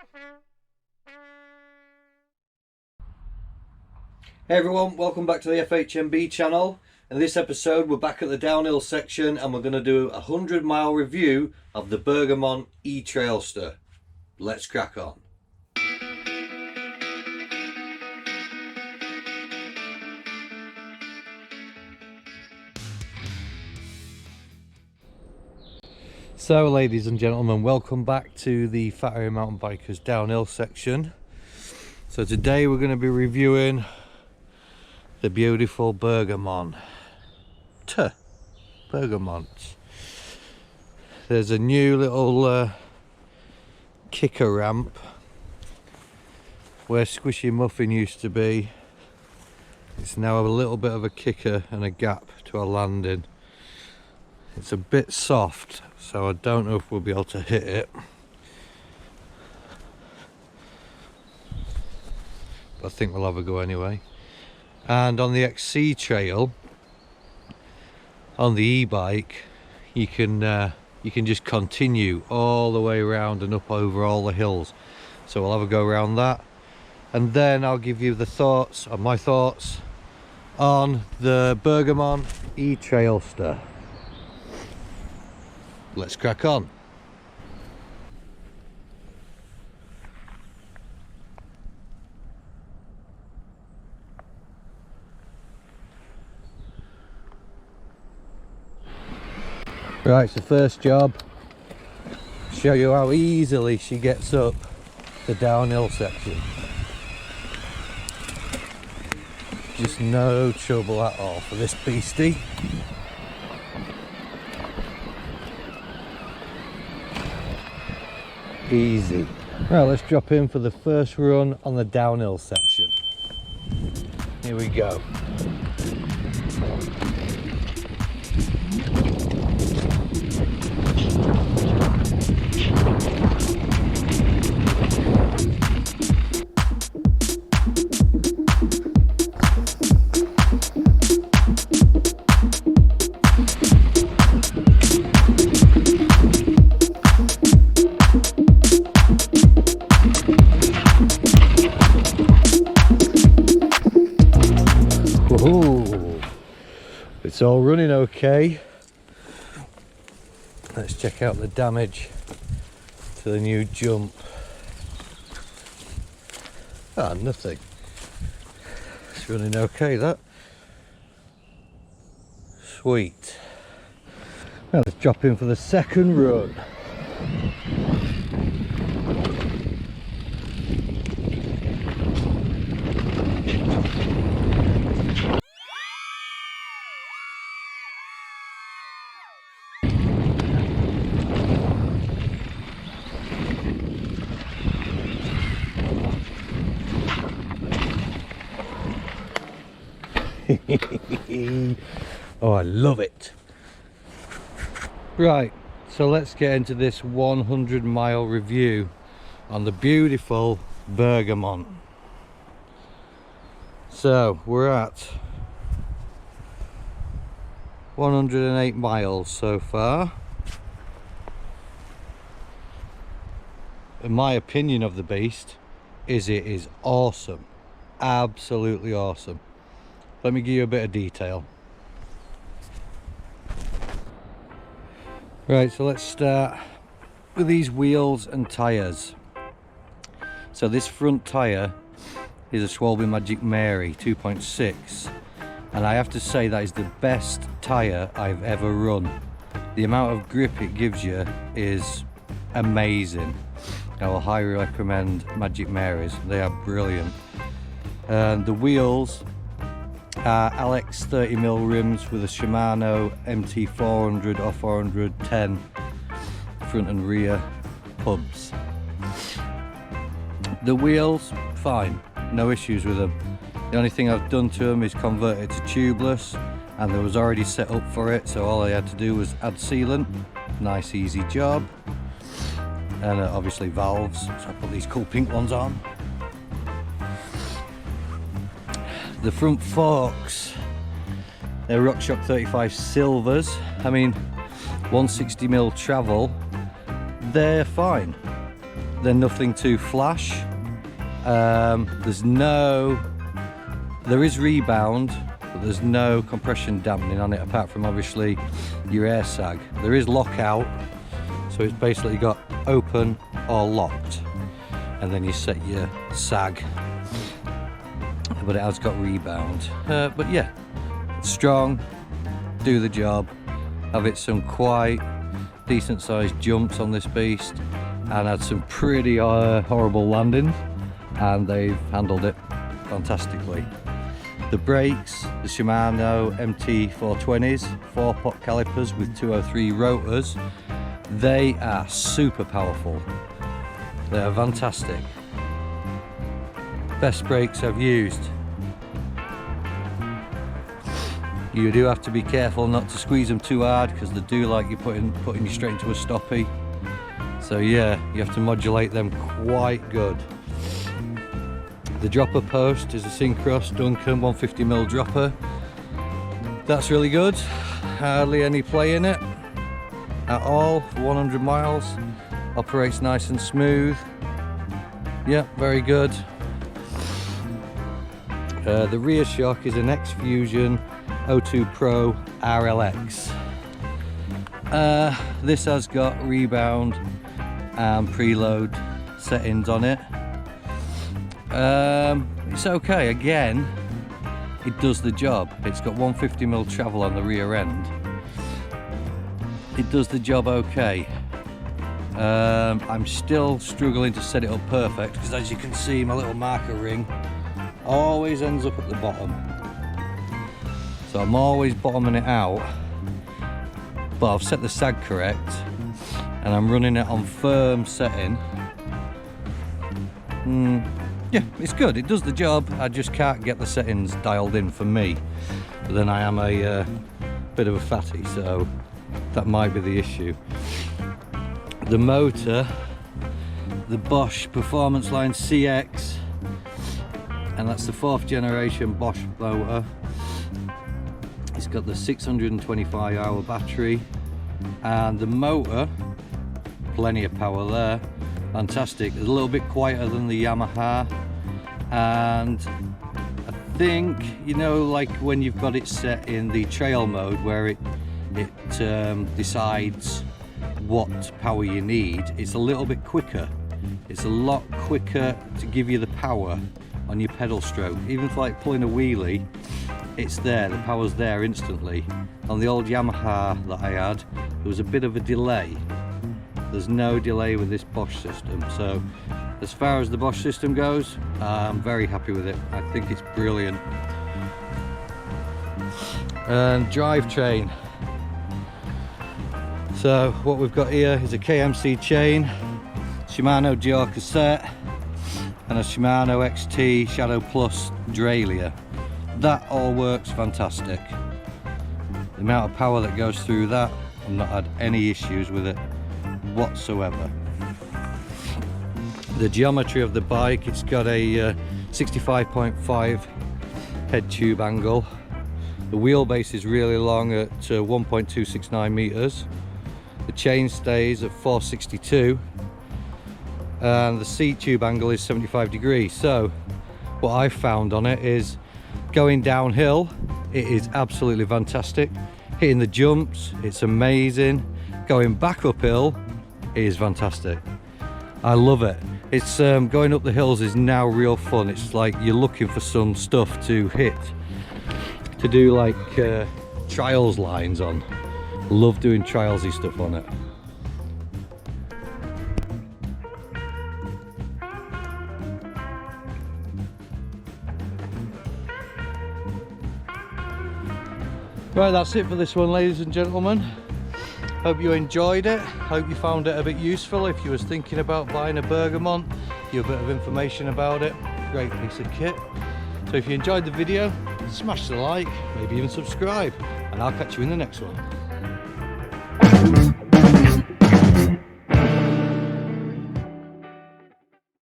Hey everyone, welcome back to the FHMB channel. In this episode we're back at the downhill section and we're going to do a 100-mile review of the Bergamont E-Trailster. Let's crack on. So ladies and gentlemen, welcome back to the FHMB Mountain Bikers downhill section. So today we're going to be reviewing the beautiful Bergamont. There's a new little kicker ramp where Squishy Muffin used to be. It's now a little bit of a kicker and a gap to a landing. It's a bit soft, so I don't know if we'll be able to hit it. But I think we'll have a go anyway. And on the XC trail, on the e-bike, you can just continue all the way around and up over all the hills. So we'll have a go around that, and then I'll give you the thoughts, or my thoughts, on the Bergamont E-Trailster. Let's crack on. Right, so first job, show you how easily she gets up the downhill section. Just no trouble at all for this beastie. Easy. Right, let's drop in for the first run on the downhill section. Here we go. It's all running okay. Let's check out the damage to the new jump. Ah, nothing. It's running okay, that. Sweet. Now let's drop in for the second run. Oh, I love it. Right, so let's get into this 100-mile review on the beautiful Bergamont. So we're at 108 miles so far. And my opinion of the beast is it is awesome, absolutely awesome. Let me give you a bit of detail. Right, so let's start with these wheels and tyres. So this front tyre is a Schwalbe Magic Mary 2.6, and I have to say that is the best tyre I've ever run. The amount of grip it gives you is amazing. I will highly recommend Magic Marys, they are brilliant. And the wheels are Alex 30mm rims with a Shimano MT 400 or 410 front and rear hubs. The wheels, fine, no issues with them. The only thing I've done to them is convert it to tubeless, and there was already set up for it, so all I had to do was add sealant. Nice easy job. And obviously valves, so I put these cool pink ones on. The front forks, they're RockShox 35 silvers. I mean, 160mm travel, they're fine. they're nothing too flash. There is rebound, but there's no compression dampening on it apart from obviously your air sag. There is lockout, so it's basically got open or locked, and then you set your sag, but it has got rebound. But yeah, strong, do the job. Have it some quite decent sized jumps on this beast, and had some pretty horrible landings, and they've handled it fantastically. The brakes, the Shimano MT420s, 4-pot calipers with 203 rotors, they are super powerful. They are fantastic. Best brakes I've used. You do have to be careful not to squeeze them too hard, because they do like you putting you straight into a stoppie. So yeah, you have to modulate them quite good. The dropper post is a Syncross Duncan 150mm dropper. That's really good. Hardly any play in it at all for 100 miles. Operates nice and smooth. Yeah, very good. The rear shock is an X-Fusion 02 Pro RLX. This has got rebound and preload settings on it. It's okay. Again, it does the job. It's got 150mm travel on the rear end. It does the job okay. I'm still struggling to set it up perfect, because as you can see, my little marker ring always ends up at the bottom, so I'm always bottoming it out. But I've set the sag correct, and I'm running it on firm setting. Yeah, it's good, it does the job. I just can't get the settings dialed in for me. But then I am a bit of a fatty, so that might be the issue. The motor, the Bosch Performance Line CX, and that's the 4th generation Bosch motor. It's got the 625-hour battery, and the motor, plenty of power there. Fantastic. It's a little bit quieter than the Yamaha, and I think, you know, like when you've got it set in the trail mode where it decides what power you need, it's a little bit quicker. It's a lot quicker to give you the power on your pedal stroke. Even for like pulling a wheelie, it's there, the power's there instantly. On the old Yamaha that I had, there was a bit of a delay. There's no delay with this Bosch system. So as far as the Bosch system goes, I'm very happy with it. I think it's brilliant. And drivetrain. So what we've got here is a KMC chain, Shimano GR cassette, and a Shimano XT Shadow Plus derailleur. That all works fantastic. The amount of power that goes through that, I've not had any issues with it whatsoever. The geometry of the bike, it's got a 65.5 head tube angle. The wheelbase is really long at 1.269 meters. The chain stays at 462, and the seat tube angle is 75 degrees. So what I found on it is, going downhill, it is absolutely fantastic. Hitting the jumps, it's amazing. Going back uphill, it is fantastic. I love it. It's going up the hills is now real fun. It's like you're looking for some stuff to hit, to do like trials lines on. Love doing trialsy stuff on it. Right, that's it for this one, ladies and gentlemen. Hope you enjoyed it. Hope you found it a bit useful. If you was thinking about buying a Bergamont, give a bit of information about it. Great piece of kit. So if you enjoyed the video, smash the like, maybe even subscribe, and I'll catch you in the next one.